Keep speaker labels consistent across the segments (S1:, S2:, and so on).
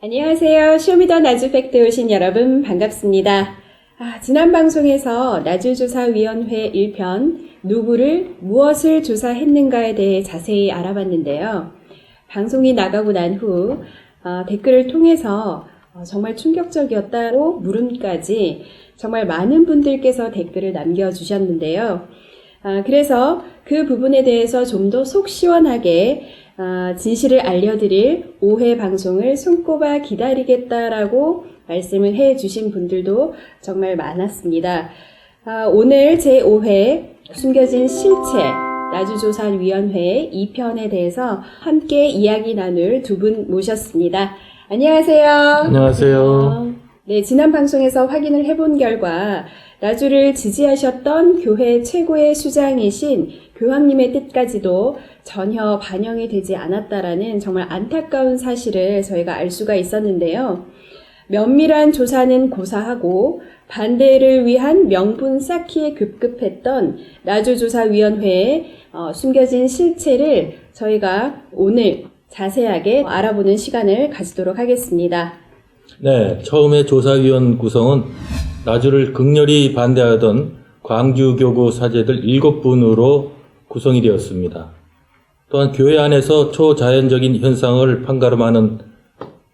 S1: 안녕하세요. 쇼미더 나주팩트 오신 여러분 반갑습니다. 지난 방송에서 나주조사위원회 1편 누구를 무엇을 조사했는가에 대해 자세히 알아봤는데요. 방송이 나가고 난 후 댓글을 통해서 정말 충격적이었다고 물음까지 정말 많은 분들께서 댓글을 남겨주셨는데요. 그래서 그 부분에 대해서 좀 더 속 시원하게 진실을 알려드릴 5회 방송을 손꼽아 기다리겠다라고 말씀을 해주신 분들도 정말 많았습니다. 오늘 제5회 숨겨진 실체 나주조사위원회 2편에 대해서 함께 이야기 나눌 두 분 모셨습니다. 안녕하세요.
S2: 안녕하세요.
S1: 네, 지난 방송에서 확인을 해본 결과 나주를 지지하셨던 교회 최고의 수장이신 교황님의 뜻까지도 전혀 반영이 되지 않았다라는 정말 안타까운 사실을 저희가 알 수가 있었는데요. 면밀한 조사는 고사하고 반대를 위한 명분 쌓기에 급급했던 나주조사위원회의 숨겨진 실체를 저희가 오늘 자세하게 알아보는 시간을 가지도록 하겠습니다.
S2: 네, 처음에 조사위원 구성은 나주를 극렬히 반대하던 광주교구 사제들 7분으로 구성이 되었습니다. 또한 교회 안에서 초자연적인 현상을 판가름하는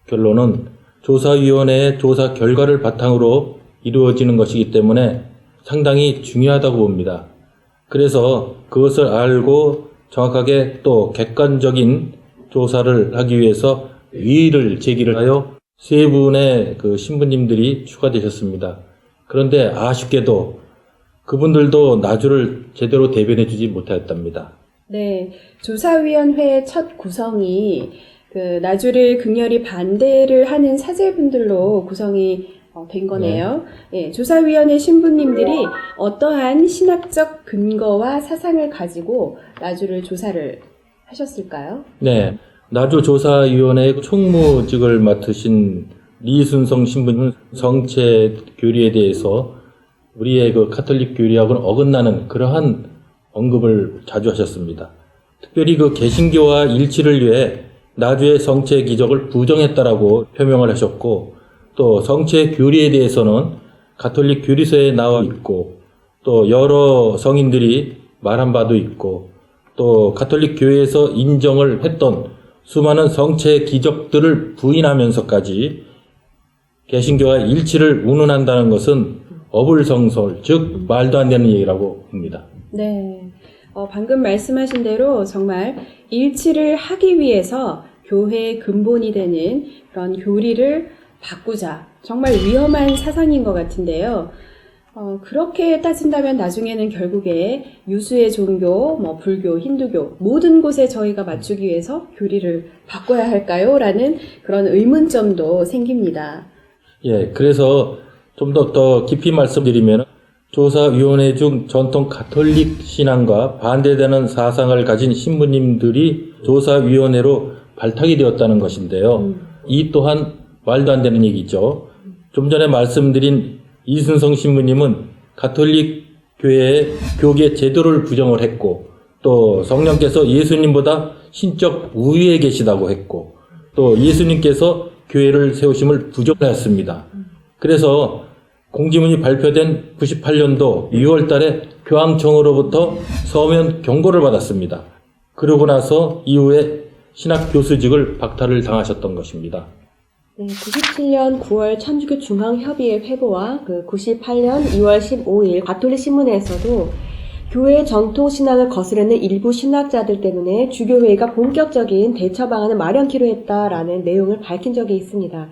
S2: 결론은 조사위원회의 조사 결과를 바탕으로 이루어지는 것이기 때문에 상당히 중요하다고 봅니다. 그래서 그것을 알고 정확하게 또 객관적인 조사를 하기 위해서 이의를 제기를 하여 세 분의 신부님들이 추가되셨습니다. 그런데 아쉽게도 그분들도 나주를 제대로 대변해주지 못하였답니다.
S1: 네, 조사위원회의 첫 구성이 나주를 극렬히 반대를 하는 사제분들로 구성이 된 거네요. 네. 예, 조사위원회 신부님들이 어떠한 신학적 근거와 사상을 가지고 나주를 조사를 하셨을까요?
S2: 네, 나주조사위원회 총무직을 맡으신 리순성 신부님은 성체 교리에 대해서 우리의 카톨릭 교리하고는 어긋나는 그러한 언급을 자주 하셨습니다. 특별히 개신교와 일치를 위해 나주의 성체 기적을 부정했다라고 표명을 하셨고, 또 성체 교리에 대해서는 가톨릭 교리서에 나와 있고, 또 여러 성인들이 말한 바도 있고, 또 가톨릭 교회에서 인정을 했던 수많은 성체 기적들을 부인하면서까지 개신교와 일치를 운운한다는 것은 어불성설, 즉 말도 안 되는 얘기라고 봅니다.
S1: 네, 방금 말씀하신 대로 정말 일치를 하기 위해서 교회의 근본이 되는 그런 교리를 바꾸자. 정말 위험한 사상인 것 같은데요. 그렇게 따진다면 나중에는 결국에 유수의 종교, 불교, 힌두교 모든 곳에 저희가 맞추기 위해서 교리를 바꿔야 할까요? 라는 그런 의문점도 생깁니다.
S2: 예, 그래서 좀 더 깊이 말씀드리면 조사위원회 중 전통 가톨릭 신앙과 반대되는 사상을 가진 신부님들이 조사위원회로 발탁이 되었다는 것인데요. 이 또한 말도 안 되는 얘기죠. 좀 전에 말씀드린 이순성 신부님은 가톨릭 교회의 교계 제도를 부정을 했고, 또 성령께서 예수님보다 신적 우위에 계시다고 했고, 또 예수님께서 교회를 세우심을 부정하였습니다. 그래서 공지문이 발표된 98년도 6월 달에 교황청으로부터 서면 경고를 받았습니다. 그러고 나서 이후에 신학 교수직을 박탈을 당하셨던 것입니다.
S3: 네, 97년 9월 천주교 중앙협의회 회보와 98년 2월 15일 가톨릭 신문에서도 교회의 전통 신앙을 거스르는 일부 신학자들 때문에 주교회의가 본격적인 대처 방안을 마련키로 했다라는 내용을 밝힌 적이 있습니다.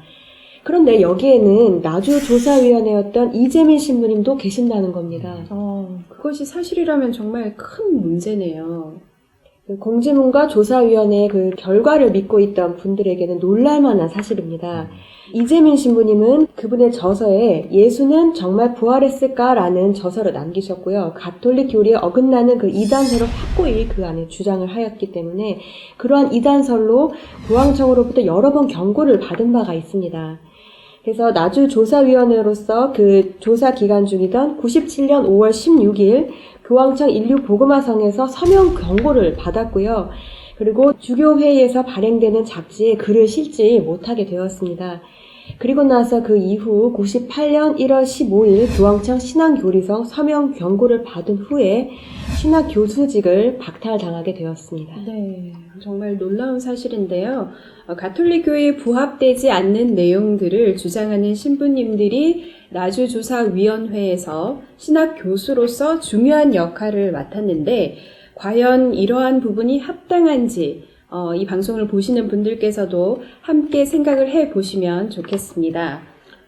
S3: 그런데 여기에는 나주조사위원회였던 이재민 신부님도 계신다는 겁니다.
S1: 그것이 사실이라면 정말 큰 문제네요.
S3: 공지문과 조사위원회의 결과를 믿고 있던 분들에게는 놀랄만한 사실입니다. 이재민 신부님은 그분의 저서에 예수는 정말 부활했을까라는 저서를 남기셨고요. 가톨릭 교리에 어긋나는 이단설을 확고히 그 안에 주장을 하였기 때문에 그러한 이단설로 교황청으로부터 여러 번 경고를 받은 바가 있습니다. 그래서 나주조사위원회로서 조사 기간 중이던 97년 5월 16일 교황청 인류복음화성에서 서명 경고를 받았고요. 그리고 주교회의에서 발행되는 잡지에 글을 실지 못하게 되었습니다. 그리고 나서 그 이후 98년 1월 15일 교황청 신앙교리서 서명 경고를 받은 후에 신학교수직을 박탈당하게 되었습니다.
S1: 네, 정말 놀라운 사실인데요. 가톨릭 교회에 부합되지 않는 내용들을 주장하는 신부님들이 나주조사위원회에서 신학교수로서 중요한 역할을 맡았는데 과연 이러한 부분이 합당한지 이 방송을 보시는 분들께서도 함께 생각을 해보시면 좋겠습니다.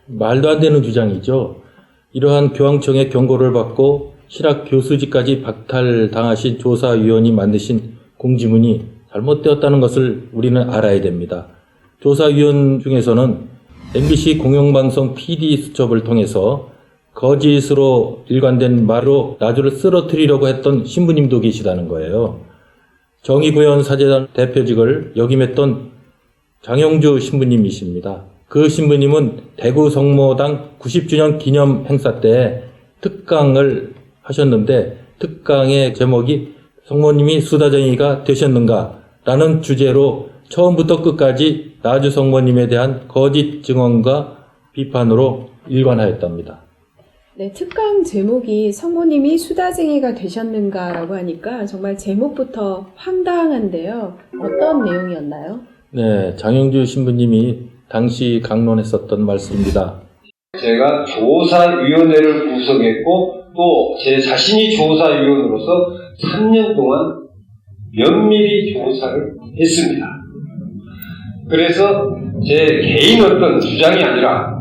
S2: 말도 안 되는 주장이죠. 이러한 교황청의 경고를 받고 신학 교수직까지 박탈당하신 조사위원이 만드신 공지문이 잘못되었다는 것을 우리는 알아야 됩니다. 조사위원 중에서는 MBC 공영방송 PD 수첩을 통해서 거짓으로 일관된 말로 나주를 쓰러뜨리려고 했던 신부님도 계시다는 거예요. 정의구현 사제단 대표직을 역임했던 장영주 신부님이십니다. 그 신부님은 대구 성모당 90주년 기념 행사 때 특강을 하셨는데 특강의 제목이 성모님이 수다쟁이가 되셨는가? 라는 주제로 처음부터 끝까지 나주 성모님에 대한 거짓 증언과 비판으로 일관하였답니다.
S1: 네, 특강 제목이 성모님이 수다쟁이가 되셨는가라고 하니까 정말 제목부터 황당한데요. 어떤 내용이었나요?
S2: 네, 장영주 신부님이 당시 강론했었던 말씀입니다.
S4: 제가 조사위원회를 구성했고 또 제 자신이 조사위원으로서 3년 동안 면밀히 조사를 했습니다. 그래서 제 개인 어떤 주장이 아니라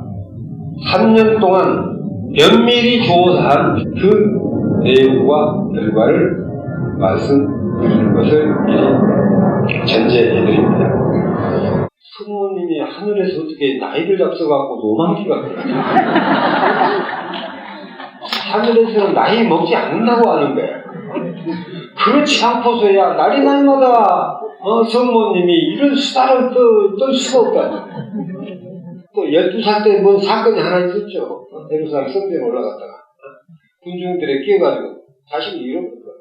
S4: 3년 동안 면밀히 조사한 그 내용과 결과를 말씀드리는 것을 미리 전제해드립니다. 성모님이 하늘에서 어떻게 나이를 잡숴갖고 노망기가 그러냐. 하늘에서는 나이 먹지 않는다고 하는 거야. 그렇지 않고서야 날마다 성모님이 이런 수다를 떨 수가 없다. 또 12살 때 뭔 사건이 하나 있었죠. 예루살렘 성전에 올라갔다가 군중들에 끼어가지고 자신이 잃어버린 거야.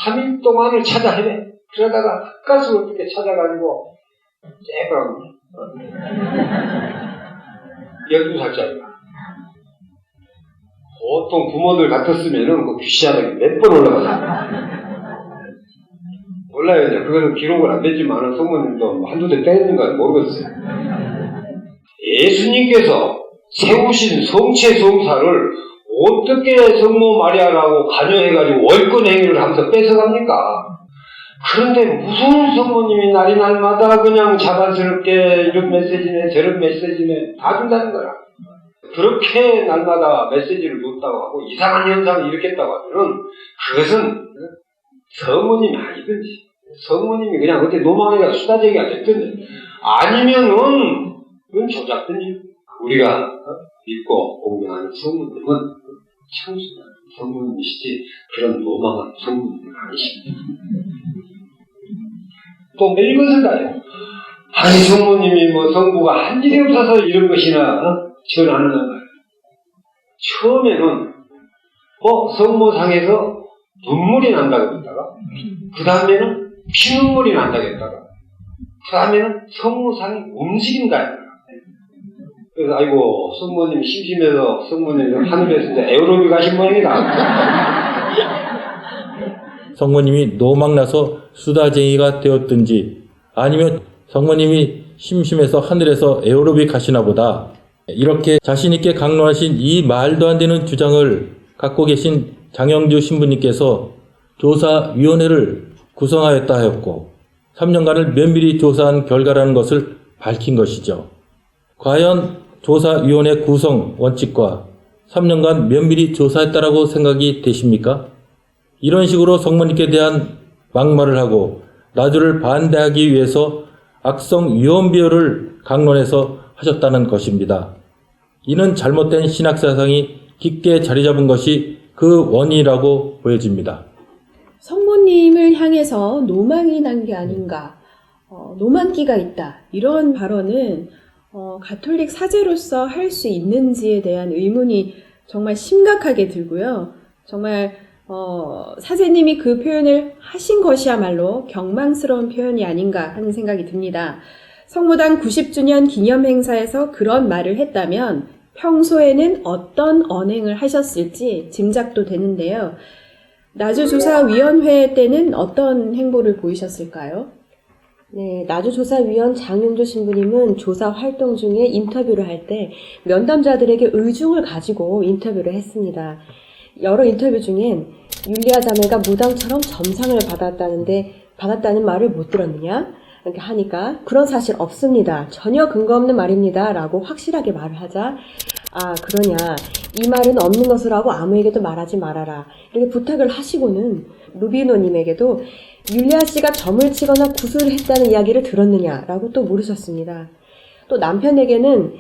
S4: 3일 동안을 찾아 헤매. 그러다가 가슴을 어떻게 찾아가지고 쬐그랑 12살짜리가 보통 부모들 같았으면은 그 귀시하다가 몇 번 올라갔어. 몰라요. 이제 그거는 기록은 안 되지만 성모님도 한두 대 때렸는가 모르겠어요. 예수님께서 세우신 성체 성사를 어떻게 성모 마리아라고 관여해가지고 월권 행위를 하면서 뺏어갑니까? 그런데 무슨 성모님이 날마다 그냥 자발스럽게 이런 메시지네 저런 메시지네 다 준다는 거야. 그렇게 날마다 메시지를 줬다고 하고 이상한 현상을 일으켰다고 하면은 그것은 성모님이 아니든지 성모님이 그냥 그때 노망이가 수다쟁이가 됐든지 아니면은 그건 조작든지 우리가 믿고 공경하는 성모님은 참순한 성모님이시지 그런 노망한 성모님은 아니십니다. 또 매일 것을 다해요. 아니 성모님이 뭐 성부가 한 일이 없어서 이런 것이나 전하는 거예요. 처음에는 성모상에서 눈물이 난다고 했다가 그 다음에는 피눈물이 난다고 했다가 그 다음에는 성모상이 움직인다. 그래서 아이고 성모님 심심해서 성모님 하늘에서 이제 에어로빅 가신 모양이다.
S2: 성모님이 노망나서 수다쟁이가 되었든지 아니면 성모님이 심심해서 하늘에서 에어로빅 하시나 보다. 이렇게 자신있게 강론하신 이 말도 안 되는 주장을 갖고 계신 장영주 신부님께서 조사위원회를 구성하였다 하였고 3년간을 면밀히 조사한 결과라는 것을 밝힌 것이죠. 과연 조사위원회 구성 원칙과 3년간 면밀히 조사했다라고 생각이 되십니까? 이런 식으로 성모님께 대한 막말을 하고 나주를 반대하기 위해서 악성 유언비어를 강론해서 하셨다는 것입니다. 이는 잘못된 신학사상이 깊게 자리잡은 것이 그 원인이라고 보여집니다.
S1: 성모님을 향해서 노망이 난 게 아닌가, 노망기가 있다. 이런 발언은 가톨릭 사제로서 할 수 있는지에 대한 의문이 정말 심각하게 들고요. 정말 사제님이 그 표현을 하신 것이야말로 경망스러운 표현이 아닌가 하는 생각이 듭니다. 성모당 90주년 기념 행사에서 그런 말을 했다면 평소에는 어떤 언행을 하셨을지 짐작도 되는데요. 나주조사위원회 때는 어떤 행보를 보이셨을까요?
S3: 네, 나주조사위원 장윤조 신부님은 조사 활동 중에 인터뷰를 할 때 면담자들에게 의중을 가지고 인터뷰를 했습니다. 여러 인터뷰 중엔 율리아 자매가 무당처럼 점상을 받았다는 말을 못 들었느냐? 이렇게 하니까 그런 사실 없습니다. 전혀 근거 없는 말입니다. 라고 확실하게 말을 하자 그러냐. 이 말은 없는 것을 하고 아무에게도 말하지 말아라. 이렇게 부탁을 하시고는 루비노님에게도 율리아 씨가 점을 치거나 구술을 했다는 이야기를 들었느냐라고 또 물으셨습니다. 또 남편에게는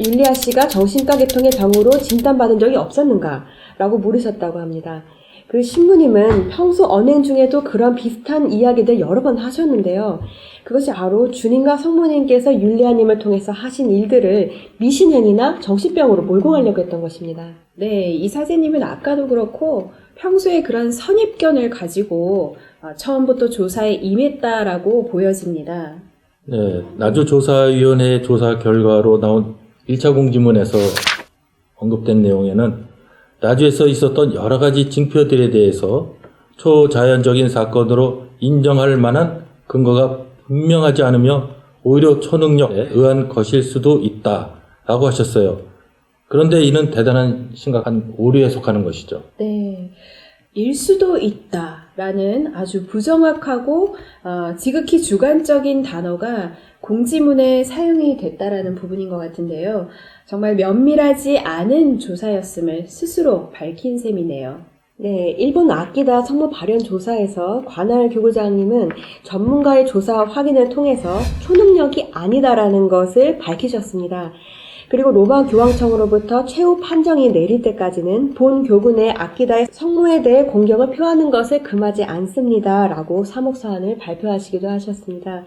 S3: 율리아 씨가 정신과 계통의 병으로 진단받은 적이 없었는가? 라고 물으셨다고 합니다. 그 신부님은 평소 언행 중에도 그런 비슷한 이야기들 여러 번 하셨는데요. 그것이 바로 주님과 성모님께서 율리아님을 통해서 하신 일들을 미신행위나 정신병으로 몰고 가려고 했던 것입니다.
S1: 네, 이 사제님은 아까도 그렇고 평소에 그런 선입견을 가지고 처음부터 조사에 임했다라고 보여집니다.
S2: 네, 나주조사위원회 조사 결과로 나온 1차 공지문에서 언급된 내용에는 나주에서 있었던 여러 가지 징표들에 대해서 초자연적인 사건으로 인정할 만한 근거가 분명하지 않으며 오히려 초능력에 의한 것일 수도 있다라고 하셨어요. 그런데 이는 대단한 심각한 오류에 속하는 것이죠.
S1: 네, 일 수도 있다라는 아주 부정확하고 지극히 주관적인 단어가 공지문에 사용이 됐다라는 부분인 것 같은데요. 정말 면밀하지 않은 조사였음을 스스로 밝힌 셈이네요.
S3: 네, 일본 아키다 성모 발현 조사에서 관할 교구장님은 전문가의 조사 확인을 통해서 초능력이 아니다라는 것을 밝히셨습니다. 그리고 로마 교황청으로부터 최후 판정이 내릴 때까지는 본 교군의 아키다의 성모에 대해 공경을 표하는 것을 금하지 않습니다. 라고 사목사안을 발표하시기도 하셨습니다.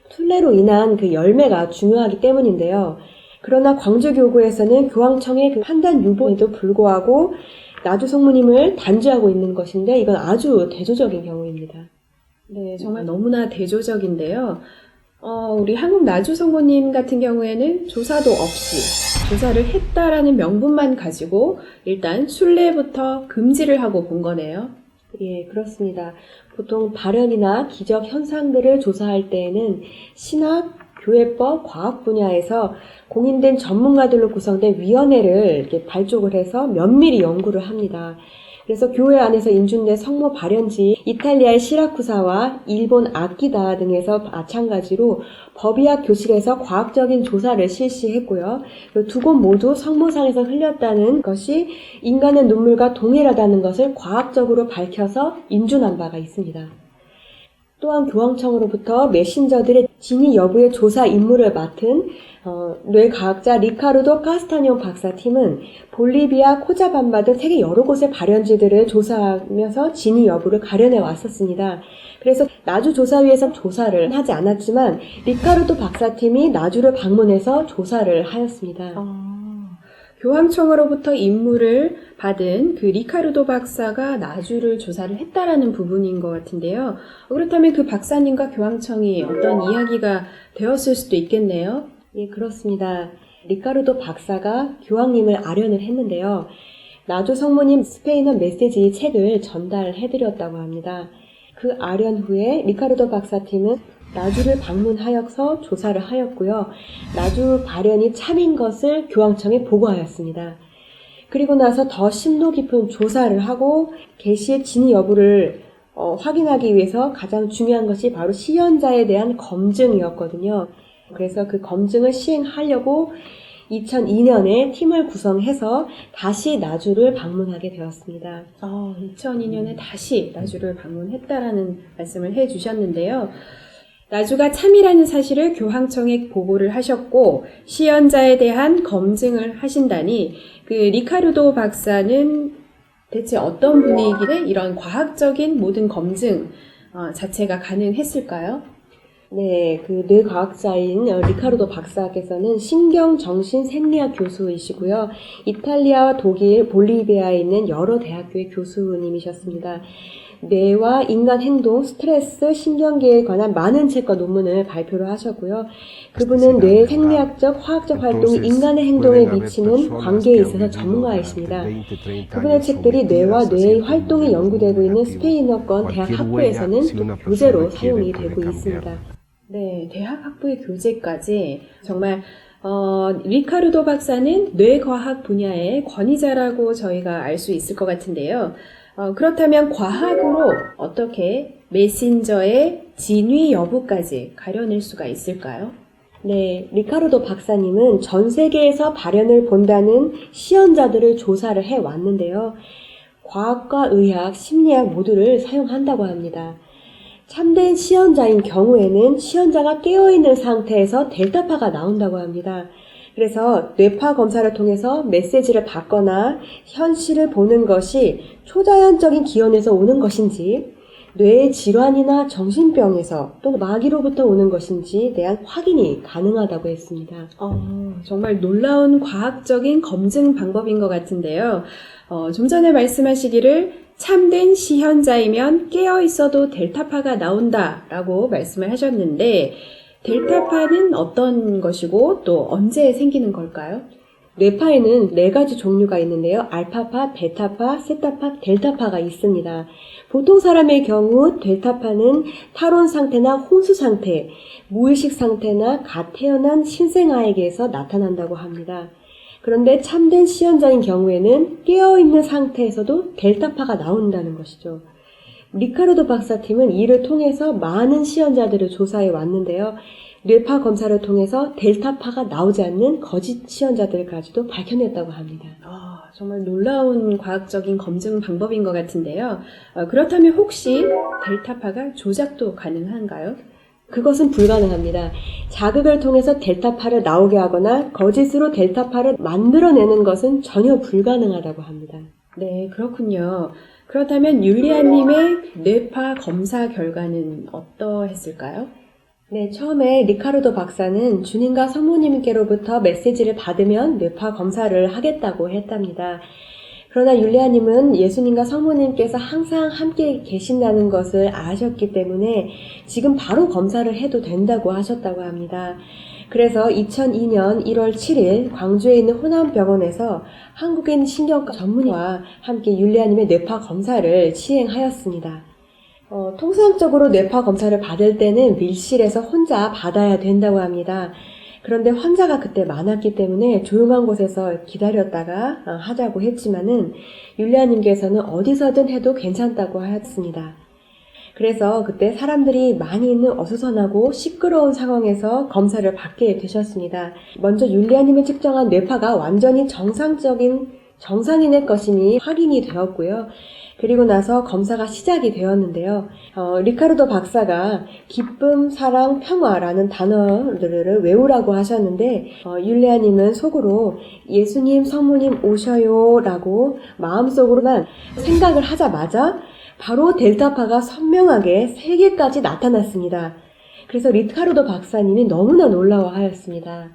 S3: 순례로 인한 그 열매가 중요하기 때문인데요. 그러나 광주교구에서는 교황청의 그 판단 유보에도 불구하고 나주 성모님을 단죄하고 있는 것인데 이건 아주 대조적인 경우입니다.
S1: 네, 정말 너무나 대조적인데요. 우리 한국 나주 성모님 같은 경우에는 조사도 없이 조사를 했다라는 명분만 가지고 일단 순례부터 금지를 하고 본 거네요.
S3: 예, 그렇습니다. 보통 발현이나 기적 현상들을 조사할 때에는 신학, 교회법, 과학 분야에서 공인된 전문가들로 구성된 위원회를 이렇게 발족을 해서 면밀히 연구를 합니다. 그래서 교회 안에서 인준된 성모 발현지 이탈리아의 시라쿠사와 일본 아키다 등에서 마찬가지로 법의학 교실에서 과학적인 조사를 실시했고요. 두 곳 모두 성모상에서 흘렸다는 것이 인간의 눈물과 동일하다는 것을 과학적으로 밝혀서 인준한 바가 있습니다. 또한 교황청으로부터 메신저들의 진위 여부의 조사 임무를 맡은 뇌과학자 리카르도 카스타뇽 박사팀은 볼리비아, 코자밤바 등 세계 여러 곳의 발현지들을 조사하면서 진위 여부를 가려내 왔었습니다. 그래서 나주조사위에서 조사를 하지 않았지만 리카르도 박사팀이 나주를 방문해서 조사를 하였습니다.
S1: 교황청으로부터 임무를 받은 그 리카르도 박사가 나주를 조사를 했다라는 부분인 것 같은데요. 그렇다면 그 박사님과 교황청이 어떤 이야기가 되었을 수도 있겠네요.
S3: 예, 그렇습니다. 리카르도 박사가 교황님을 아련을 했는데요. 나주 성모님 스페인어 메시지 책을 전달해드렸다고 합니다. 그 아련 후에 리카르도 박사팀은 나주를 방문하여서 조사를 하였고요. 나주 발현이 참인 것을 교황청에 보고하였습니다. 그리고 나서 더 심도 깊은 조사를 하고 계시의 진위 여부를 확인하기 위해서 가장 중요한 것이 바로 시연자에 대한 검증이었거든요. 그래서 그 검증을 시행하려고 2002년에 팀을 구성해서 다시 나주를 방문하게 되었습니다.
S1: 2002년에 다시 나주를 방문했다라는 말씀을 해주셨는데요. 나주가 참이라는 사실을 교황청에 보고를 하셨고 시연자에 대한 검증을 하신다니 그 리카르도 박사는 대체 어떤 분이길래 이런 과학적인 모든 검증 자체가 가능했을까요?
S3: 네, 그 뇌과학자인 리카르도 박사께서는 신경정신생리학 교수이시고요. 이탈리아와 독일, 볼리비아에 있는 여러 대학교의 교수님이셨습니다. 뇌와 인간 행동, 스트레스, 신경계에 관한 많은 책과 논문을 발표를 하셨고요. 그분은 뇌 생리학적, 화학적 활동이 인간의 행동에 미치는 관계에 있어서 전문가이십니다. 그분의 책들이 뇌와 뇌의 활동이 연구되고 있는 스페인어권 대학 학부에서는 교재로 사용이 되고 있습니다.
S1: 네, 대학 학부의 교재까지 정말 리카르도 박사는 뇌과학 분야의 권위자라고 저희가 알 수 있을 것 같은데요. 그렇다면 과학으로 어떻게 메신저의 진위 여부까지 가려낼 수가 있을까요?
S3: 네, 리카르도 박사님은 전 세계에서 발현을 본다는 시연자들을 조사를 해왔는데요. 과학과 의학, 심리학 모두를 사용한다고 합니다. 참된 시연자인 경우에는 시연자가 깨어있는 상태에서 델타파가 나온다고 합니다. 그래서 뇌파 검사를 통해서 메시지를 받거나 현실을 보는 것이 초자연적인 기원에서 오는 것인지 뇌의 질환이나 정신병에서 또는 마귀로부터 오는 것인지에 대한 확인이 가능하다고 했습니다.
S1: 정말 놀라운 과학적인 검증 방법인 것 같은데요. 좀 전에 말씀하시기를 참된 시현자이면 깨어있어도 델타파가 나온다라고 말씀을 하셨는데 델타파는 어떤 것이고 또 언제 생기는 걸까요?
S3: 뇌파에는 4가지 종류가 있는데요. 알파파, 베타파, 세타파, 델타파가 있습니다. 보통 사람의 경우 델타파는 탈원 상태나 혼수 상태, 무의식 상태나 갓 태어난 신생아에게서 나타난다고 합니다. 그런데 참된 시연자인 경우에는 깨어있는 상태에서도 델타파가 나온다는 것이죠. 리카르도 박사팀은 이를 통해서 많은 시연자들을 조사해 왔는데요. 뇌파 검사를 통해서 델타파가 나오지 않는 거짓 시연자들까지도 밝혀냈다고 합니다.
S1: 정말 놀라운 과학적인 검증 방법인 것 같은데요. 그렇다면 혹시 델타파가 조작도 가능한가요?
S3: 그것은 불가능합니다. 자극을 통해서 델타파를 나오게 하거나 거짓으로 델타파를 만들어내는 것은 전혀 불가능하다고 합니다.
S1: 네, 그렇군요. 그렇다면 율리아님의 뇌파 검사 결과는 어떠했을까요?
S3: 네, 처음에 리카르도 박사는 주님과 성모님께로부터 메시지를 받으면 뇌파 검사를 하겠다고 했답니다. 그러나 율리아님은 예수님과 성모님께서 항상 함께 계신다는 것을 아셨기 때문에 지금 바로 검사를 해도 된다고 하셨다고 합니다. 그래서 2002년 1월 7일 광주에 있는 호남병원에서 한국인 신경과 전문의와 함께 율리아님의 뇌파 검사를 시행하였습니다. 통상적으로 뇌파 검사를 받을 때는 밀실에서 혼자 받아야 된다고 합니다. 그런데 환자가 그때 많았기 때문에 조용한 곳에서 기다렸다가 하자고 했지만은 율리아님께서는 어디서든 해도 괜찮다고 하였습니다. 그래서 그때 사람들이 많이 있는 어수선하고 시끄러운 상황에서 검사를 받게 되셨습니다. 먼저 율리아님이 측정한 뇌파가 완전히 정상인의 것임이 확인이 되었고요. 그리고 나서 검사가 시작이 되었는데요. 리카르도 박사가 기쁨, 사랑, 평화라는 단어들을 외우라고 하셨는데 율리아님은 속으로 예수님, 성모님 오셔요 라고 마음속으로만 생각을 하자마자 바로 델타파가 선명하게 3개까지 나타났습니다. 그래서 리카르도 박사님이 너무나 놀라워하였습니다.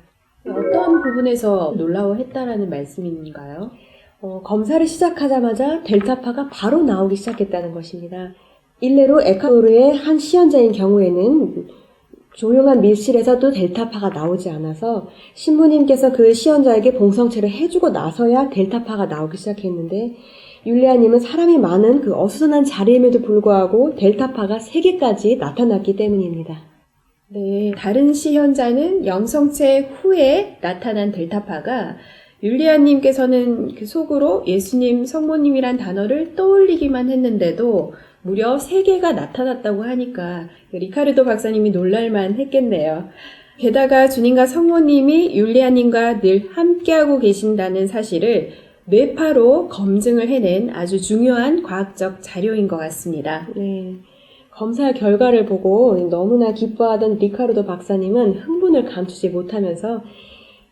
S1: 어떤 부분에서 놀라워했다라는 말씀인가요?
S3: 검사를 시작하자마자 델타파가 바로 나오기 시작했다는 것입니다. 일례로 에콰도르의 한 시연자인 경우에는 조용한 밀실에서도 델타파가 나오지 않아서 신부님께서 그 시연자에게 봉성체를 해주고 나서야 델타파가 나오기 시작했는데 율리아님은 사람이 많은 그 어수선한 자리임에도 불구하고 델타파가 3개까지 나타났기 때문입니다.
S1: 네, 다른 시현자는 영성체 후에 나타난 델타파가 율리아님께서는 그 속으로 예수님, 성모님이란 단어를 떠올리기만 했는데도 무려 3개가 나타났다고 하니까 리카르도 박사님이 놀랄만 했겠네요. 게다가 주님과 성모님이 율리아님과 늘 함께하고 계신다는 사실을 뇌파로 검증을 해낸 아주 중요한 과학적 자료인 것 같습니다.
S3: 네. 검사 결과를 보고 너무나 기뻐하던 리카르도 박사님은 흥분을 감추지 못하면서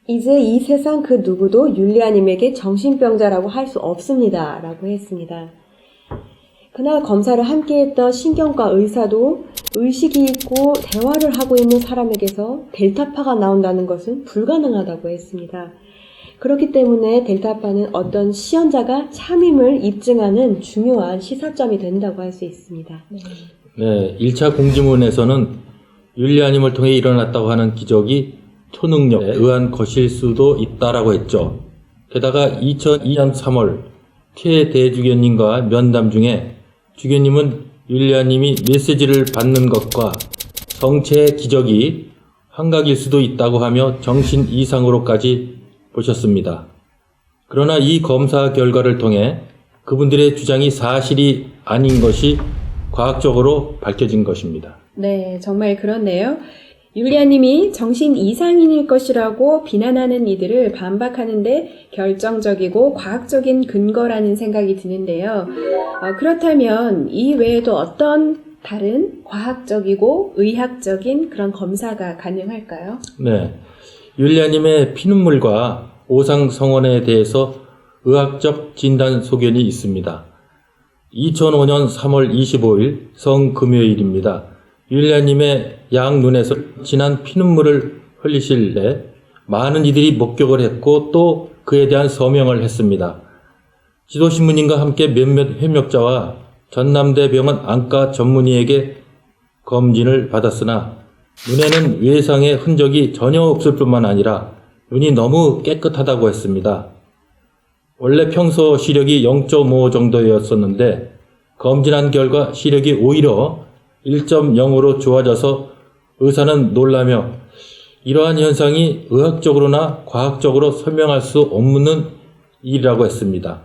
S3: 이제 이 세상 그 누구도 율리아님에게 정신병자라고 할 수 없습니다. 라고 했습니다. 그날 검사를 함께했던 신경과 의사도 의식이 있고 대화를 하고 있는 사람에게서 델타파가 나온다는 것은 불가능하다고 했습니다. 그렇기 때문에 델타파는 어떤 시연자가 참임을 입증하는 중요한 시사점이 된다고 할 수 있습니다.
S2: 네, 1차 공지문에서는 율리아님을 통해 일어났다고 하는 기적이 초능력에 의한 것일 수도 있다라고 했죠. 게다가 2002년 3월 최대주교님과 면담 중에 주교님은 율리아님이 메시지를 받는 것과 성체의 기적이 환각일 수도 있다고 하며 정신 이상으로까지 보셨습니다. 그러나 이 검사 결과를 통해 그분들의 주장이 사실이 아닌 것이 과학적으로 밝혀진 것입니다.
S1: 네, 정말 그렇네요. 율리아님이 정신 이상인일 것이라고 비난하는 이들을 반박하는데 결정적이고 과학적인 근거라는 생각이 드는데요. 그렇다면 이 외에도 어떤 다른 과학적이고 의학적인 그런 검사가 가능할까요?
S2: 네, 율리아님의 피눈물과 오상성원에 대해서 의학적 진단 소견이 있습니다. 2005년 3월 25일 성금요일입니다. 율리아님의 양눈에서 진한 피눈물을 흘리실래 많은 이들이 목격을 했고 또 그에 대한 서명을 했습니다. 지도신부님과 함께 몇몇 협력자와 전남대병원 안과 전문의에게 검진을 받았으나 눈에는 외상의 흔적이 전혀 없을 뿐만 아니라 눈이 너무 깨끗하다고 했습니다. 원래 평소 시력이 0.5 정도였었는데 검진한 결과 시력이 오히려 1.0으로 좋아져서 의사는 놀라며 이러한 현상이 의학적으로나 과학적으로 설명할 수 없는 일이라고 했습니다.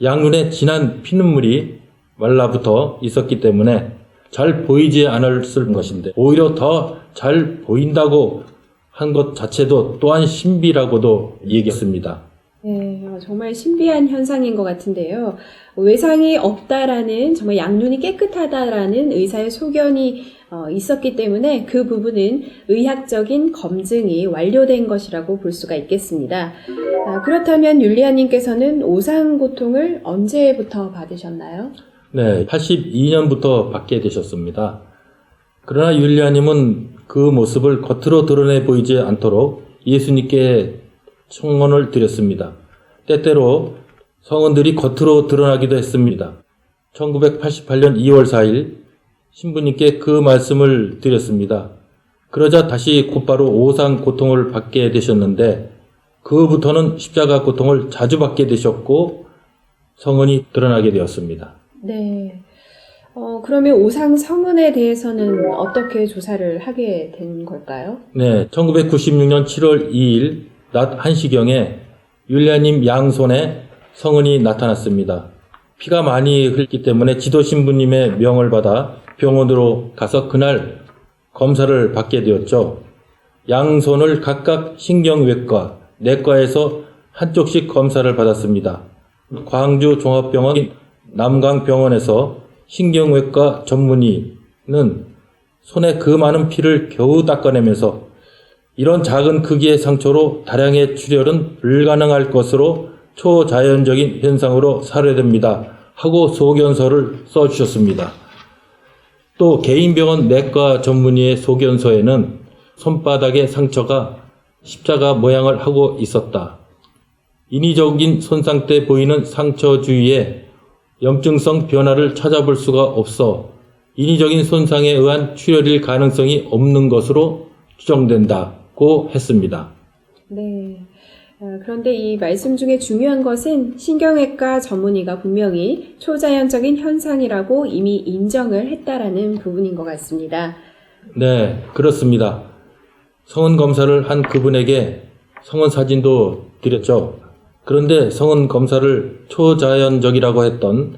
S2: 양눈에 진한 피눈물이 말라붙어 있었기 때문에 잘 보이지 않았을 것인데 오히려 더 잘 보인다고 한 것 자체도 또한 신비라고도 얘기했습니다.
S1: 네, 정말 신비한 현상인 것 같은데요. 외상이 없다라는, 정말 양눈이 깨끗하다라는 의사의 소견이 있었기 때문에 그 부분은 의학적인 검증이 완료된 것이라고 볼 수가 있겠습니다. 그렇다면 율리아님께서는 오상고통을 언제부터 받으셨나요?
S2: 네, 82년부터 받게 되셨습니다. 그러나 율리아님은 그 모습을 겉으로 드러내 보이지 않도록 예수님께 청원을 드렸습니다. 때때로 성은들이 겉으로 드러나기도 했습니다. 1988년 2월 4일 신부님께 그 말씀을 드렸습니다. 그러자 다시 곧바로 오상 고통을 받게 되셨는데 그부터는 십자가 고통을 자주 받게 되셨고 성은이 드러나게 되었습니다.
S1: 네. 그러면 오상 성은에 대해서는 어떻게 조사를 하게 된 걸까요?
S2: 네, 1996년 7월 2일 낮 1시경에 율리아님 양손에 성은이 나타났습니다. 피가 많이 흘렀기 때문에 지도신부님의 명을 받아 병원으로 가서 그날 검사를 받게 되었죠. 양손을 각각 신경외과, 내과에서 한쪽씩 검사를 받았습니다. 광주 종합병원 남강병원에서 신경외과 전문의는 손에 그 많은 피를 겨우 닦아내면서 이런 작은 크기의 상처로 다량의 출혈은 불가능할 것으로 초자연적인 현상으로 사례됩니다. 하고 소견서를 써주셨습니다. 또 개인병원 내과 전문의의 소견서에는 손바닥의 상처가 십자가 모양을 하고 있었다. 인위적인 손상 때 보이는 상처 주위에 염증성 변화를 찾아볼 수가 없어 인위적인 손상에 의한 출혈일 가능성이 없는 것으로 추정된다고 했습니다.
S1: 네. 그런데 이 말씀 중에 중요한 것은 신경외과 전문의가 분명히 초자연적인 현상이라고 이미 인정을 했다라는 부분인 것 같습니다.
S2: 네, 그렇습니다. 성은 검사를 한 그분에게 성은 사진도 드렸죠. 그런데 성은 검사를 초자연적이라고 했던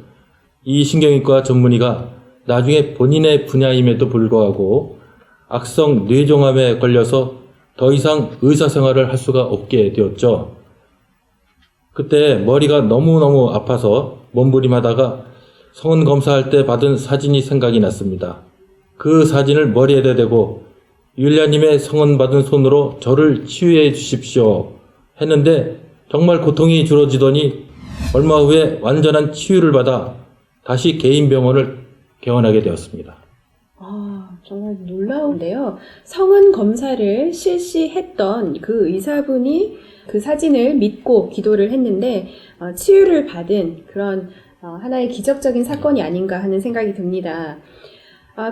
S2: 이 신경외과 전문의가 나중에 본인의 분야임에도 불구하고 악성 뇌종암에 걸려서 더 이상 의사생활을 할 수가 없게 되었죠. 그때 머리가 너무너무 아파서 몸부림하다가 성은 검사할 때 받은 사진이 생각이 났습니다. 그 사진을 머리에다 대고 율리아님의 성은 받은 손으로 저를 치유해 주십시오 했는데 정말 고통이 줄어지더니 얼마 후에 완전한 치유를 받아 다시 개인 병원을 개원하게 되었습니다.
S1: 정말 놀라운데요. 성은 검사를 실시했던 그 의사분이 그 사진을 믿고 기도를 했는데 치유를 받은 그런 하나의 기적적인 사건이 아닌가 하는 생각이 듭니다.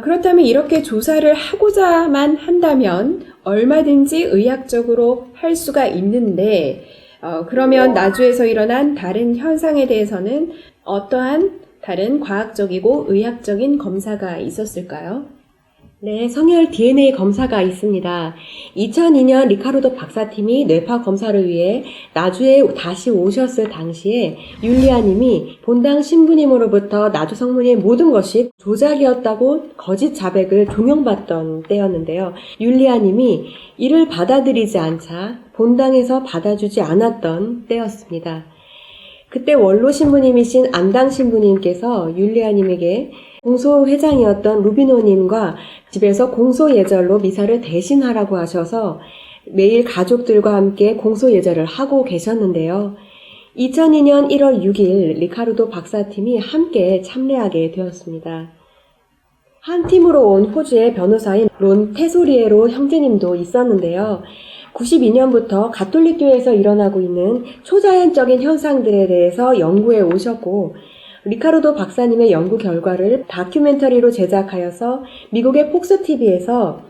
S1: 그렇다면 이렇게 조사를 하고자만 한다면 얼마든지 의학적으로 할 수가 있는데 그러면 나주에서 일어난 다른 현상에 대해서는 어떠한 다른 과학적이고 의학적인 검사가 있었을까요?
S3: 네, 성혈 DNA 검사가 있습니다. 2002년 리카르도 박사팀이 뇌파 검사를 위해 나주에 다시 오셨을 당시에 율리아님이 본당 신부님으로부터 나주 성문의 모든 것이 조작이었다고 거짓 자백을 종용받던 때였는데요. 율리아님이 이를 받아들이지 않자 본당에서 받아주지 않았던 때였습니다. 그때 원로 신부님이신 안당 신부님께서 율리아님에게 공소회장이었던 루비노님과 집에서 공소예절로 미사를 대신하라고 하셔서 매일 가족들과 함께 공소예절을 하고 계셨는데요. 2002년 1월 6일 리카르도 박사팀이 함께 참례하게 되었습니다. 한 팀으로 온 호주의 변호사인 론 테소리에로 형제님도 있었는데요. 92년부터 가톨릭교회에서 일어나고 있는 초자연적인 현상들에 대해서 연구해 오셨고 리카르도 박사님의 연구 결과를 다큐멘터리로 제작하여서 미국의 폭스TV에서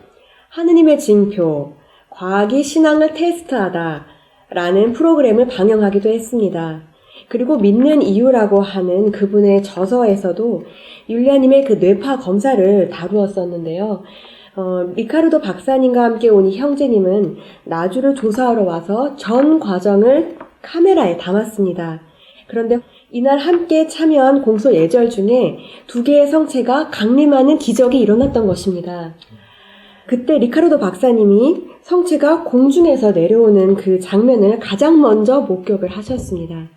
S3: 하느님의 징표, 과학이 신앙을 테스트하다 라는 프로그램을 방영하기도 했습니다. 그리고 믿는 이유라고 하는 그분의 저서에서도 율리아님의 그 뇌파 검사를 다루었었는데요. 리카르도 박사님과 함께 온 이 형제님은 나주를 조사하러 와서 전 과정을 카메라에 담았습니다. 그런데 이날 함께 참여한 공소 예절 중에 2개의 성체가 강림하는 기적이 일어났던 것입니다. 그때 리카르도 박사님이 성체가 공중에서 내려오는 그 장면을 가장 먼저 목격을 하셨습니다.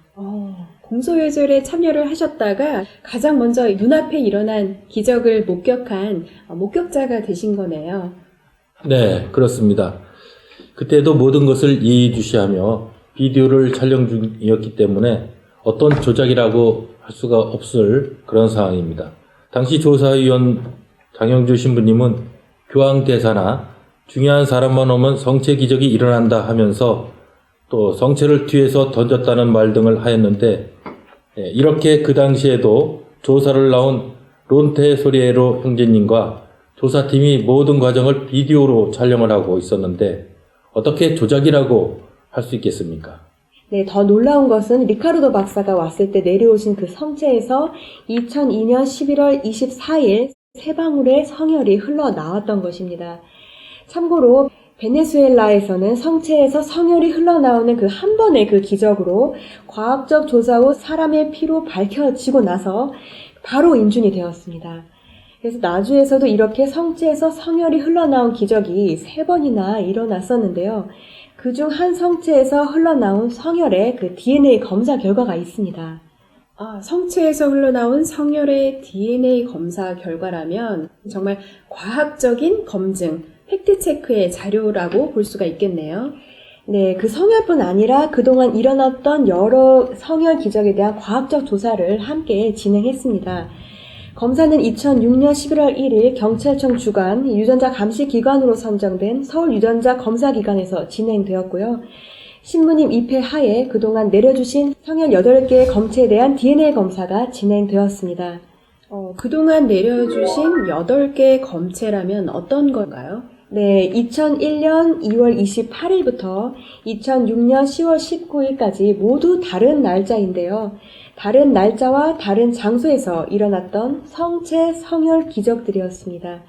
S1: 공소예절에 참여를 하셨다가 가장 먼저 눈앞에 일어난 기적을 목격한 목격자가 되신 거네요.
S2: 네, 그렇습니다. 그때도 모든 것을 예의주시하며 비디오를 촬영 중이었기 때문에 어떤 조작이라고 할 수가 없을 그런 상황입니다. 당시 조사위원 장영주 신부님은 교황대사나 중요한 사람만 오면 성체 기적이 일어난다 하면서 또 성체를 뒤에서 던졌다는 말 등을 하였는데 이렇게 그 당시에도 조사를 나온 론테 소리에로 형제님과 조사팀이 모든 과정을 비디오로 촬영을 하고 있었는데 어떻게 조작이라고 할 수 있겠습니까?
S3: 네, 더 놀라운 것은 리카르도 박사가 왔을 때 내려오신 그 성체에서 2002년 11월 24일 세 방울의 성혈이 흘러나왔던 것입니다. 참고로 베네수엘라에서는 성체에서 성혈이 흘러나오는 그 한 번의 그 기적으로 과학적 조사 후 사람의 피로 밝혀지고 나서 바로 인준이 되었습니다. 그래서 나주에서도 이렇게 성체에서 성혈이 흘러나온 기적이 3번이나 일어났었는데요. 그중 한 성체에서 흘러나온 성혈의 그 DNA 검사 결과가 있습니다.
S1: 성체에서 흘러나온 성혈의 DNA 검사 결과라면 정말 과학적인 검증, 팩트체크의 자료라고 볼 수가 있겠네요.
S3: 네, 그 성혈뿐 아니라 그동안 일어났던 여러 성혈 기적에 대한 과학적 조사를 함께 진행했습니다. 검사는 2006년 11월 1일 경찰청 주관 유전자 감시 기관으로 선정된 서울 유전자 검사 기관에서 진행되었고요. 신부님 입회 하에 그동안 내려주신 성혈 8개의 검체에 대한 DNA 검사가 진행되었습니다.
S1: 그동안 내려주신 8개의 검체라면 어떤 건가요?
S3: 네, 2001년 2월 28일부터 2006년 10월 19일까지 모두 다른 날짜인데요. 다른 날짜와 다른 장소에서 일어났던 성체 성혈 기적들이었습니다.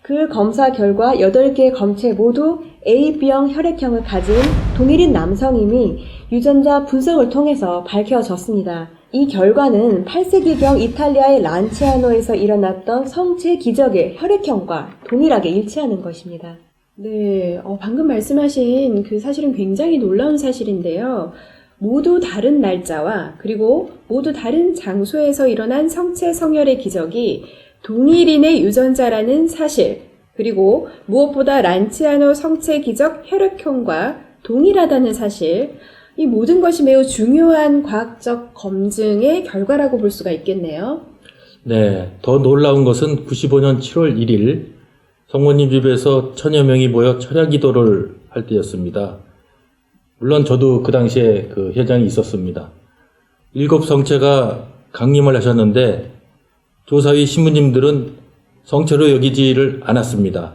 S3: 그 검사 결과 8개의 검체 모두 AB형 혈액형을 가진 동일인 남성임이 유전자 분석을 통해서 밝혀졌습니다. 이 결과는 8세기경 이탈리아의 란치아노에서 일어났던 성체 기적의 혈액형과 동일하게 일치하는 것입니다.
S1: 네, 방금 말씀하신 그 사실은 굉장히 놀라운 사실인데요. 모두 다른 날짜와 그리고 모두 다른 장소에서 일어난 성체 성혈의 기적이 동일인의 유전자라는 사실, 그리고 무엇보다 란치아노 성체 기적 혈액형과 동일하다는 사실, 이 모든 것이 매우 중요한 과학적 검증의 결과라고 볼 수가 있겠네요.
S2: 네, 더 놀라운 것은 95년 7월 1일 성모님 집에서 천여 명이 모여 철야 기도를 할 때였습니다. 물론 저도 그 당시에 그 현장에 있었습니다. 7 성체가 강림을 하셨는데 조사위 신부님들은 성체로 여기지를 않았습니다.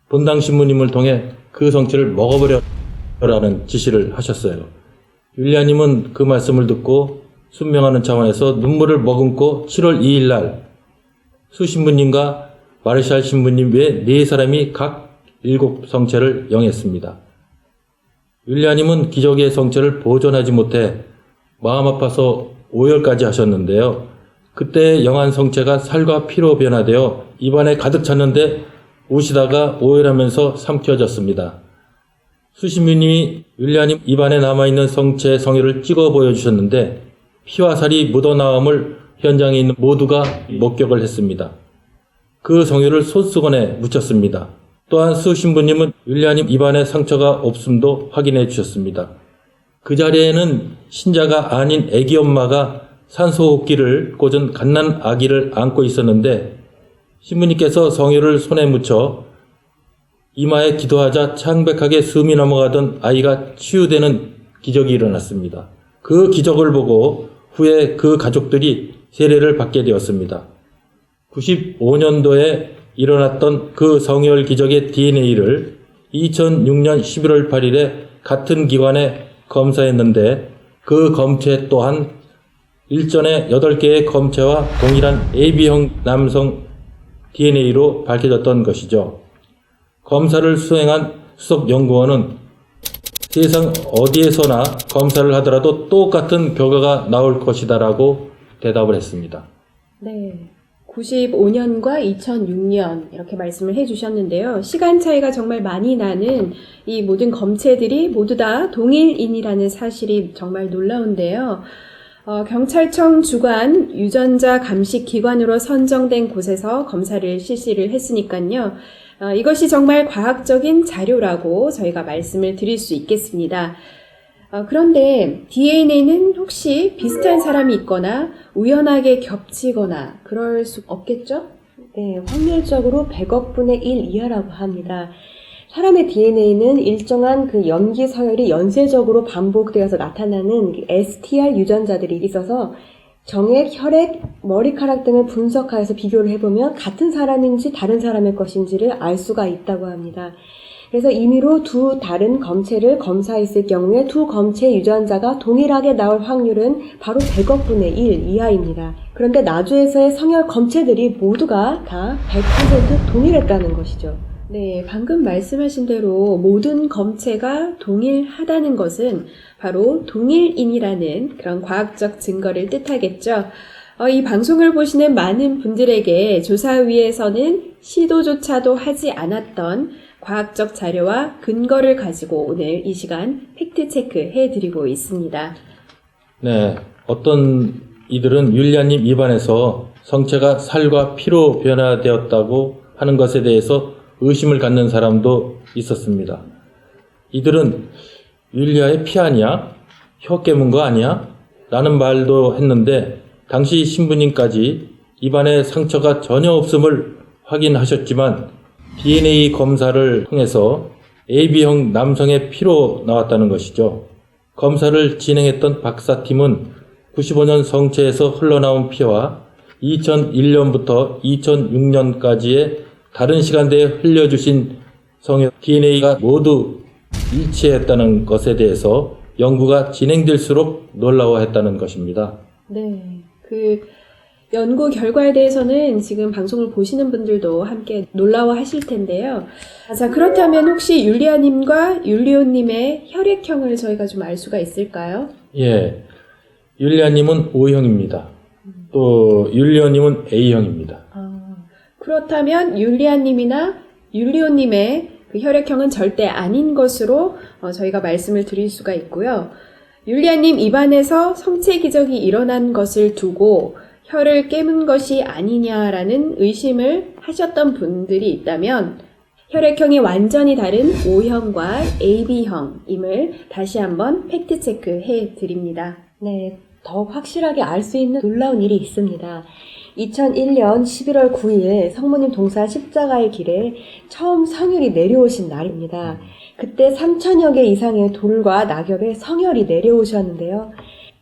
S2: 본당 신부님을 통해 그 성체를 먹어버려라는 지시를 하셨어요. 율리아님은 그 말씀을 듣고 순명하는 차원에서 눈물을 머금고 7월 2일 날 수신부님과 마르샬 신부님 외 4사람이 각 7 성체를 영했습니다. 율리아님은 기적의 성체를 보존하지 못해 마음 아파서 오열까지 하셨는데요. 그때 영한 성체가 살과 피로 변화되어 입안에 가득 찼는데 우시다가 오열하면서 삼켜졌습니다. 수신부님이 율리아님 입안에 남아있는 성체의 성혈을 찍어 보여주셨는데 피와 살이 묻어나옴을 현장에 있는 모두가 목격을 했습니다. 그 성혈을 손수건에 묻혔습니다. 또한 수신부님은 율리아님 입안에 상처가 없음도 확인해 주셨습니다. 그 자리에는 신자가 아닌 아기 엄마가 산소호흡기를 꽂은 갓난 아기를 안고 있었는데 신부님께서 성혈을 손에 묻혀 이마에 기도하자 창백하게 숨이 넘어가던 아이가 치유되는 기적이 일어났습니다. 그 기적을 보고 후에 그 가족들이 세례를 받게 되었습니다. 95년도에 일어났던 그 성혈 기적의 DNA를 2006년 11월 8일에 같은 기관에 검사했는데 그 검체 또한 일전에 8개의 검체와 동일한 AB형 남성 DNA로 밝혀졌던 것이죠. 검사를 수행한 수석연구원은 세상 어디에서나 검사를 하더라도 똑같은 결과가 나올 것이다라고 대답을 했습니다.
S1: 네. 95년과 2006년 이렇게 말씀을 해주셨는데요. 시간 차이가 정말 많이 나는 이 모든 검체들이 모두 다 동일인이라는 사실이 정말 놀라운데요. 경찰청 주관 유전자 감식 기관으로 선정된 곳에서 검사를 실시를 했으니까요. 이것이 정말 과학적인 자료라고 저희가 말씀을 드릴 수 있겠습니다. 그런데 DNA는 혹시 비슷한 사람이 있거나 우연하게 겹치거나 그럴 수 없겠죠?
S3: 네, 확률적으로 100억 분의 1 이하라고 합니다. 사람의 DNA는 일정한 그 염기 서열이 연쇄적으로 반복되어서 나타나는 STR 유전자들이 있어서 정액, 혈액, 머리카락 등을 분석하여서 비교를 해보면 같은 사람인지 다른 사람의 것인지를 알 수가 있다고 합니다. 그래서 임의로 두 다른 검체를 검사했을 경우에 두 검체 유전자가 동일하게 나올 확률은 바로 100억 분의 1 이하입니다. 그런데 나주에서의 성혈 검체들이 모두가 다 100% 동일했다는 것이죠.
S1: 네, 방금 말씀하신 대로 모든 검체가 동일하다는 것은 바로 동일인이라는 그런 과학적 증거를 뜻하겠죠. 이 방송을 보시는 많은 분들에게 조사위에서는 시도조차도 하지 않았던 과학적 자료와 근거를 가지고 오늘 이 시간 팩트체크 해드리고 있습니다.
S2: 네, 어떤 이들은 율리아님 입안에서 성체가 살과 피로 변화되었다고 하는 것에 대해서 의심을 갖는 사람도 있었습니다. 이들은 율리아의 피 아니야? 혀 깨문 거 아니야? 라는 말도 했는데 당시 신부님까지 입안에 상처가 전혀 없음을 확인하셨지만 DNA 검사를 통해서 AB형 남성의 피로 나왔다는 것이죠. 검사를 진행했던 박사팀은 95년 성체에서 흘러나온 피와 2001년부터 2006년까지의 다른 시간대에 흘려주신 성혈 DNA가 모두 일치했다는 것에 대해서 연구가 진행될수록 놀라워했다는 것입니다.
S1: 네, 그 연구 결과에 대해서는 지금 방송을 보시는 분들도 함께 놀라워하실 텐데요. 자, 그렇다면 혹시 율리아님과 율리오님의 혈액형을 저희가 좀 알 수가 있을까요?
S2: 예, 율리아님은 O형입니다. 또 율리오님은 A형입니다.
S1: 그렇다면 율리아님이나 율리오님의 그 혈액형은 절대 아닌 것으로 저희가 말씀을 드릴 수가 있고요. 율리아님 입안에서 성체 기적이 일어난 것을 두고 혀를 깨문 것이 아니냐라는 의심을 하셨던 분들이 있다면 혈액형이 완전히 다른 O형과 AB형임을 다시 한번 팩트체크 해드립니다.
S3: 네, 더 확실하게 알 수 있는 놀라운 일이 있습니다. 2001년 11월 9일 성모님 동산 십자가의 길에 처음 성혈이 내려오신 날입니다. 그때 3,000여 개 이상의 돌과 낙엽에 성혈이 내려오셨는데요.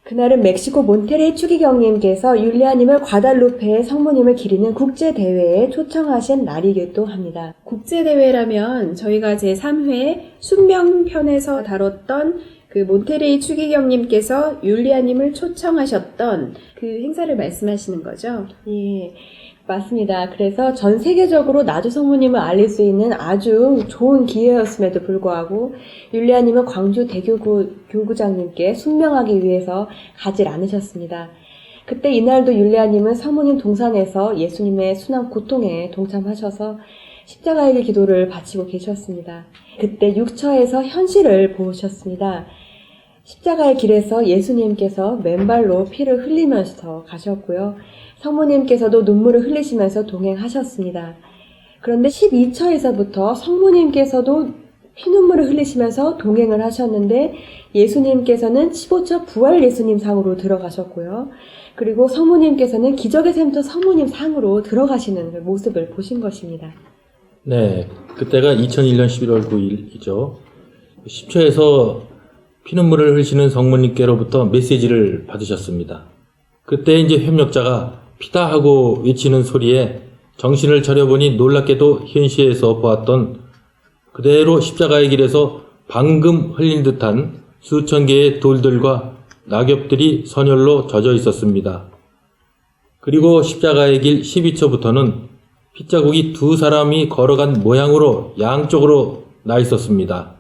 S3: 그날은 멕시코 몬테레이 추기경님께서 율리아님을 과달루페의 성모님을 기리는 국제대회에 초청하신 날이기도 합니다.
S1: 국제대회라면 저희가 제3회 순명편에서 다뤘던 그 몬테레이 추기경님께서 율리아님을 초청하셨던 그 행사를 말씀하시는 거죠?
S3: 예, 맞습니다. 그래서 전 세계적으로 나주 성모님을 알릴 수 있는 아주 좋은 기회였음에도 불구하고 율리아님은 광주 대교구 교구장님께 순명하기 위해서 가질 않으셨습니다. 그때 이날도 율리아님은 성모님 동산에서 예수님의 순환 고통에 동참하셔서 십자가의 길 기도를 바치고 계셨습니다. 그때 육처에서 현실을 보셨습니다. 십자가의 길에서 예수님께서 맨발로 피를 흘리면서 가셨고요. 성모님께서도 눈물을 흘리시면서 동행하셨습니다. 그런데 12처에서부터 성모님께서도 피눈물을 흘리시면서 동행을 하셨는데 예수님께서는 15처 부활 예수님 상으로 들어가셨고요. 그리고 성모님께서는 기적의 샘터 성모님 상으로 들어가시는 모습을 보신 것입니다.
S2: 네, 그때가 2001년 11월 9일이죠. 10초에서 피눈물을 흘리시는 성모님께로부터 메시지를 받으셨습니다. 그때 이제 협력자가 피다 하고 외치는 소리에 정신을 차려보니 놀랍게도 현시에서 보았던 그대로 십자가의 길에서 방금 흘린 듯한 수천 개의 돌들과 낙엽들이 선혈로 젖어 있었습니다. 그리고 십자가의 길 12처부터는 핏자국이 두 사람이 걸어간 모양으로 양쪽으로 나 있었습니다.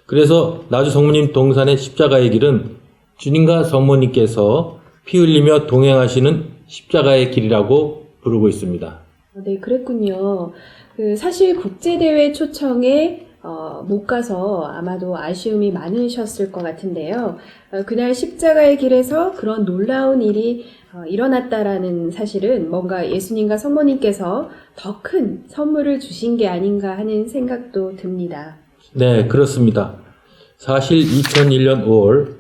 S2: 그래서 나주 성모님 동산의 십자가의 길은 주님과 성모님께서 피 흘리며 동행하시는 십자가의 길이라고 부르고 있습니다.
S1: 네, 그랬군요. 사실 국제대회 초청에 못 가서 아마도 아쉬움이 많으셨을 것 같은데요. 그날 십자가의 길에서 그런 놀라운 일이 일어났다라는 사실은 뭔가 예수님과 성모님께서 더 큰 선물을 주신 게 아닌가 하는 생각도 듭니다.
S2: 네, 그렇습니다. 사실 2001년 5월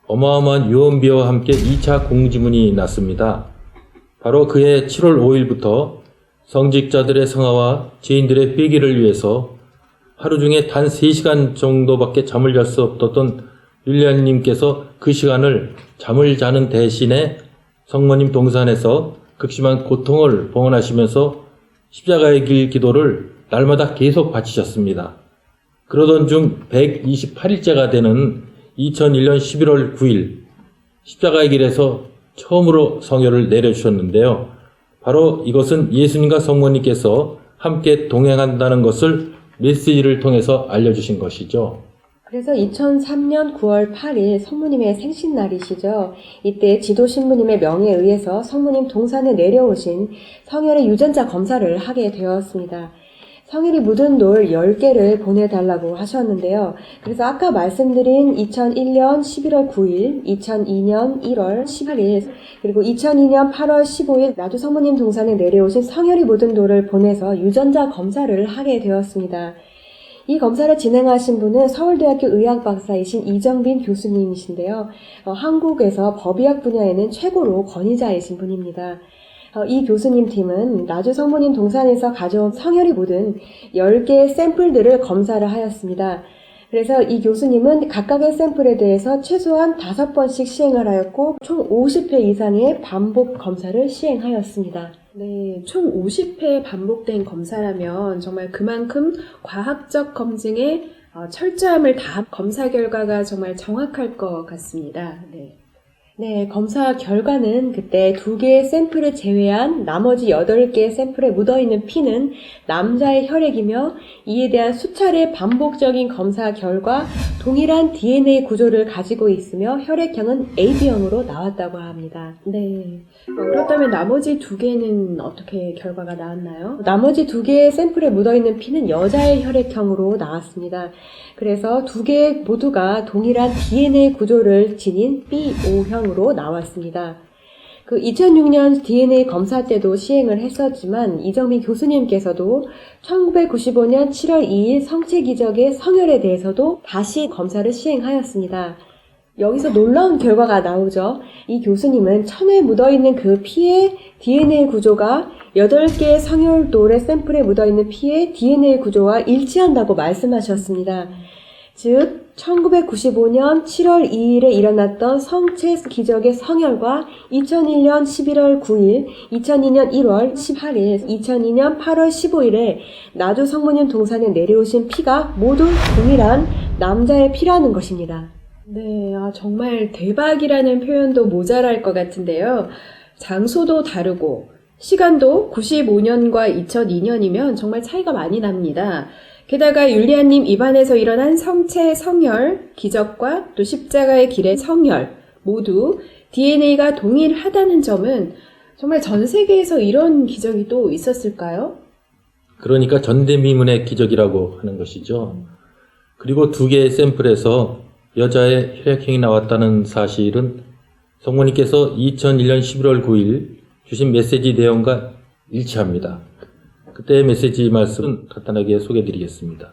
S2: 어마어마한 유언비어와 함께 2차 공지문이 났습니다. 바로 그해 7월 5일부터 성직자들의 성화와 죄인들의 회개를 위해서 하루 중에 단 3시간 정도밖에 잠을 잘 수 없었던 율리아님께서 그 시간을 잠을 자는 대신에 성모님 동산에서 극심한 고통을 봉헌하시면서 십자가의 길 기도를 날마다 계속 바치셨습니다. 그러던 중 128일째가 되는 2001년 11월 9일 십자가의 길에서 처음으로 성혈을 내려주셨는데요. 바로 이것은 예수님과 성모님께서 함께 동행한다는 것을 메시지를 통해서 알려주신 것이죠.
S3: 그래서 2003년 9월 8일 성모님의 생신날이시죠. 이때 지도 신부님의 명에 의해서 성모님 동산에 내려오신 성혈의 유전자 검사를 하게 되었습니다. 성혈이 묻은 돌 10개를 보내달라고 하셨는데요. 그래서 아까 말씀드린 2001년 11월 9일, 2002년 1월 18일, 그리고 2002년 8월 15일 나주 성모님 동산에 내려오신 성혈이 묻은 돌을 보내서 유전자 검사를 하게 되었습니다. 이 검사를 진행하신 분은 서울대학교 의학박사이신 이정빈 교수님이신데요. 한국에서 법의학 분야에는 최고로 권위자이신 분입니다. 이 교수님 팀은 나주 성모님 동산에서 가져온 성혈이 묻은 10개의 샘플들을 검사를 하였습니다. 그래서 이 교수님은 각각의 샘플에 대해서 최소한 5번씩 시행을 하였고 총 50회 이상의 반복 검사를 시행하였습니다.
S1: 네, 총 50회 반복된 검사라면 정말 그만큼 과학적 검증에 철저함을 다한 검사 결과가 정말 정확할 것 같습니다. 네.
S3: 네, 검사 결과는 그때 2개의 샘플을 제외한 나머지 8개의 샘플에 묻어있는 피는 남자의 혈액이며 이에 대한 수차례 반복적인 검사 결과 동일한 DNA 구조를 가지고 있으며 혈액형은 AB형으로 나왔다고 합니다.
S1: 네. 그렇다면 나머지 2개는 어떻게 결과가 나왔나요?
S3: 나머지 2개의 샘플에 묻어있는 피는 여자의 혈액형으로 나왔습니다. 그래서 2개 모두가 동일한 DNA 구조를 지닌 B5형으로 나왔습니다. 2006년 DNA 검사 때도 시행을 했었지만 이정민 교수님께서도 1995년 7월 2일 성체 기적의 성혈에 대해서도 다시 검사를 시행하였습니다. 여기서 놀라운 결과가 나오죠. 이 교수님은 천에 묻어있는 그 피의 DNA 구조가 8개의 성혈돌의 샘플에 묻어있는 피의 DNA 구조와 일치한다고 말씀하셨습니다. 즉 1995년 7월 2일에 일어났던 성체 기적의 성혈과 2001년 11월 9일, 2002년 1월 18일, 2002년 8월 15일에 나주 성모님 동산에 내려오신 피가 모두 동일한 남자의 피라는 것입니다.
S1: 네, 정말 대박이라는 표현도 모자랄 것 같은데요. 장소도 다르고 시간도 95년과 2002년이면 정말 차이가 많이 납니다. 게다가 율리아님 입안에서 일어난 성체 성혈, 기적과 또 십자가의 길의 성혈 모두 DNA가 동일하다는 점은 정말 전 세계에서 이런 기적이 또 있었을까요?
S2: 그러니까 전대미문의 기적이라고 하는 것이죠. 그리고 2개의 샘플에서 여자의 혈액형이 나왔다는 사실은 성모님께서 2001년 11월 9일 주신 메시지 내용과 일치합니다. 그때의 메시지 말씀은 간단하게 소개해드리겠습니다.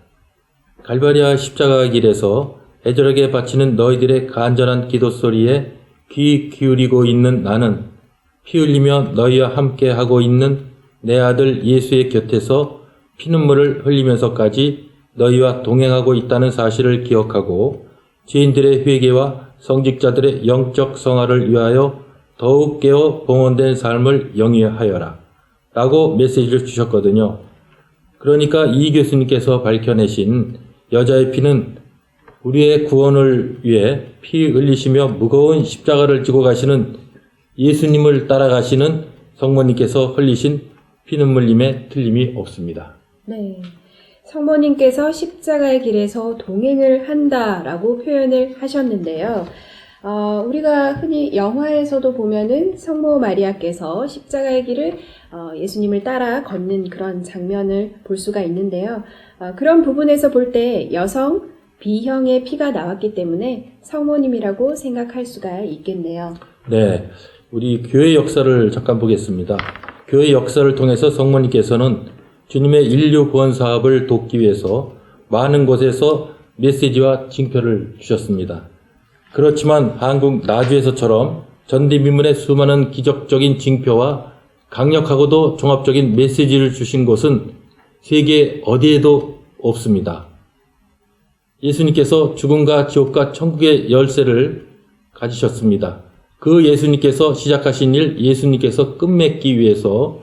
S2: 갈바리아 십자가 길에서 애절하게 바치는 너희들의 간절한 기도 소리에 귀 기울이고 있는 나는 피 흘리며 너희와 함께 하고 있는 내 아들 예수의 곁에서 피눈물을 흘리면서까지 너희와 동행하고 있다는 사실을 기억하고 죄인들의 회개와 성직자들의 영적 성화를 위하여 더욱 깨어 봉헌된 삶을 영위하여라 라고 메시지를 주셨거든요. 그러니까 이 교수님께서 밝혀내신 여자의 피는 우리의 구원을 위해 피 흘리시며 무거운 십자가를 지고 가시는 예수님을 따라가시는 성모님께서 흘리신 피눈물임에 틀림이 없습니다.
S1: 네. 성모님께서 십자가의 길에서 동행을 한다라고 표현을 하셨는데요. 우리가 흔히 영화에서도 보면은 성모 마리아께서 십자가의 길을 예수님을 따라 걷는 그런 장면을 볼 수가 있는데요. 그런 부분에서 볼 때 여성 B형의 피가 나왔기 때문에 성모님이라고 생각할 수가 있겠네요.
S2: 네, 우리 교회 역사를 잠깐 보겠습니다. 교회 역사를 통해서 성모님께서는 주님의 인류 구원 사업을 돕기 위해서 많은 곳에서 메시지와 징표를 주셨습니다. 그렇지만 한국 나주에서처럼 전대미문의 수많은 기적적인 징표와 강력하고도 종합적인 메시지를 주신 곳은 세계 어디에도 없습니다. 예수님께서 죽음과 지옥과 천국의 열쇠를 가지셨습니다. 그 예수님께서 시작하신 일, 예수님께서 끝맺기 위해서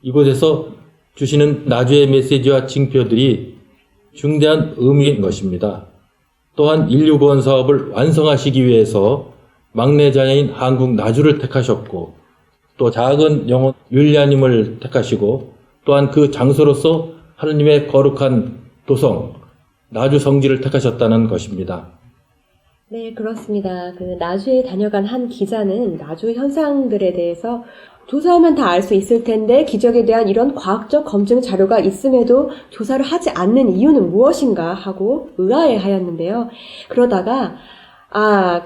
S2: 이곳에서 주시는 나주의 메시지와 징표들이 중대한 의미인 것입니다. 또한 인류 구원 사업을 완성하시기 위해서 막내 자녀인 한국 나주를 택하셨고 또 작은 영혼 율리아님을 택하시고 또한 그 장소로서 하느님의 거룩한 도성 나주 성지를 택하셨다는 것입니다.
S3: 네, 그렇습니다. 그 나주에 다녀간 한 기자는 나주 현상들에 대해서 조사하면 다 알 수 있을 텐데 기적에 대한 이런 과학적 검증 자료가 있음에도 조사를 하지 않는 이유는 무엇인가 하고 의아해하였는데요. 그러다가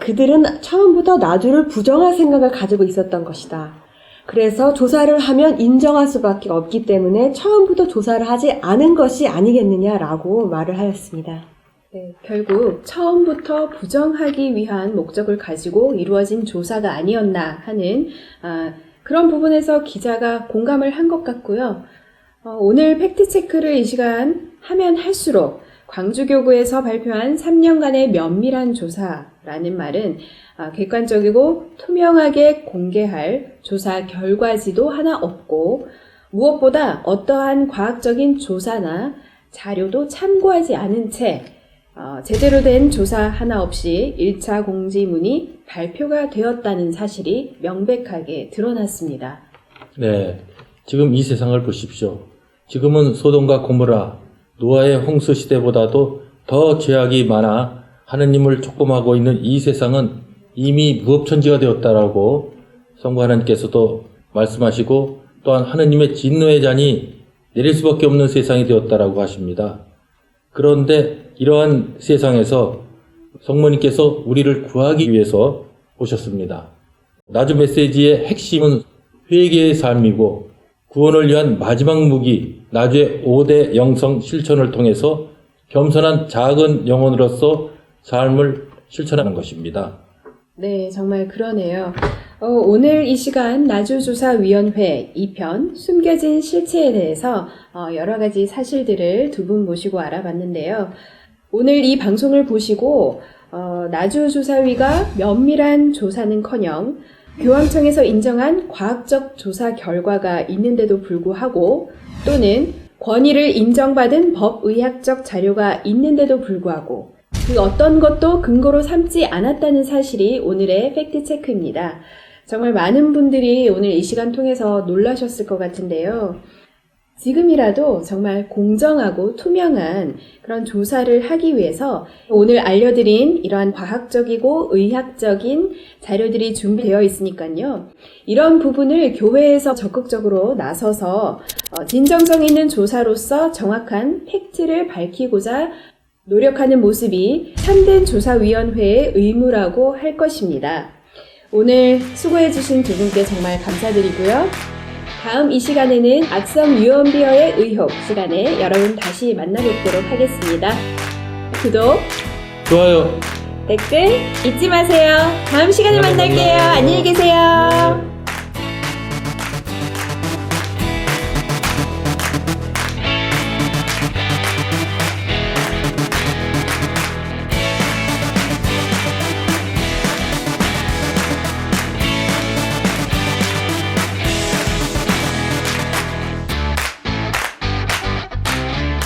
S3: 그들은 처음부터 나주를 부정할 생각을 가지고 있었던 것이다. 그래서 조사를 하면 인정할 수밖에 없기 때문에 처음부터 조사를 하지 않은 것이 아니겠느냐라고 말을 하였습니다.
S1: 네, 결국 처음부터 부정하기 위한 목적을 가지고 이루어진 조사가 아니었나 하는 그런 부분에서 기자가 공감을 한 것 같고요. 오늘 팩트체크를 이 시간 하면 할수록 광주교구에서 발표한 3년간의 면밀한 조사라는 말은 객관적이고 투명하게 공개할 조사 결과지도 하나 없고 무엇보다 어떠한 과학적인 조사나 자료도 참고하지 않은 채 제대로 된 조사 하나 없이 1차 공지문이 발표가 되었다는 사실이 명백하게 드러났습니다.
S2: 네, 지금 이 세상을 보십시오. 지금은 소돔과 고모라, 노아의 홍수 시대보다도 더 죄악이 많아 하느님을 촉범하고 있는 이 세상은 이미 무법천지가 되었다라고 성부 하나님께서도 말씀하시고 또한 하느님의 진노의 잔이 내릴 수밖에 없는 세상이 되었다라고 하십니다. 그런데 이러한 세상에서 성모님께서 우리를 구하기 위해서 오셨습니다. 나주 메시지의 핵심은 회개의 삶이고 구원을 위한 마지막 무기 나주의 5대 영성 실천을 통해서 겸손한 작은 영혼으로서 삶을 실천하는 것입니다.
S1: 네, 정말 그러네요. 오늘 이 시간 나주조사위원회 2편 숨겨진 실체에 대해서 여러 가지 사실들을 두 분 모시고 알아봤는데요. 오늘 이 방송을 보시고 나주조사위가 면밀한 조사는커녕 교황청에서 인정한 과학적 조사 결과가 있는데도 불구하고 또는 권위를 인정받은 법의학적 자료가 있는데도 불구하고 그 어떤 것도 근거로 삼지 않았다는 사실이 오늘의 팩트체크입니다. 정말 많은 분들이 오늘 이 시간 통해서 놀라셨을 것 같은데요. 지금이라도 정말 공정하고 투명한 그런 조사를 하기 위해서 오늘 알려드린 이러한 과학적이고 의학적인 자료들이 준비되어 있으니까요. 이런 부분을 교회에서 적극적으로 나서서 진정성 있는 조사로서 정확한 팩트를 밝히고자 노력하는 모습이 참된 조사위원회의 의무라고 할 것입니다. 오늘 수고해주신 두 분께 정말 감사드리고요. 다음 이 시간에는 악성 유언비어의 의혹 시간에 여러분 다시 만나뵙도록 하겠습니다. 구독,
S2: 좋아요.
S1: 댓글 잊지 마세요. 다음 시간에 만날게요. 안녕히 계세요.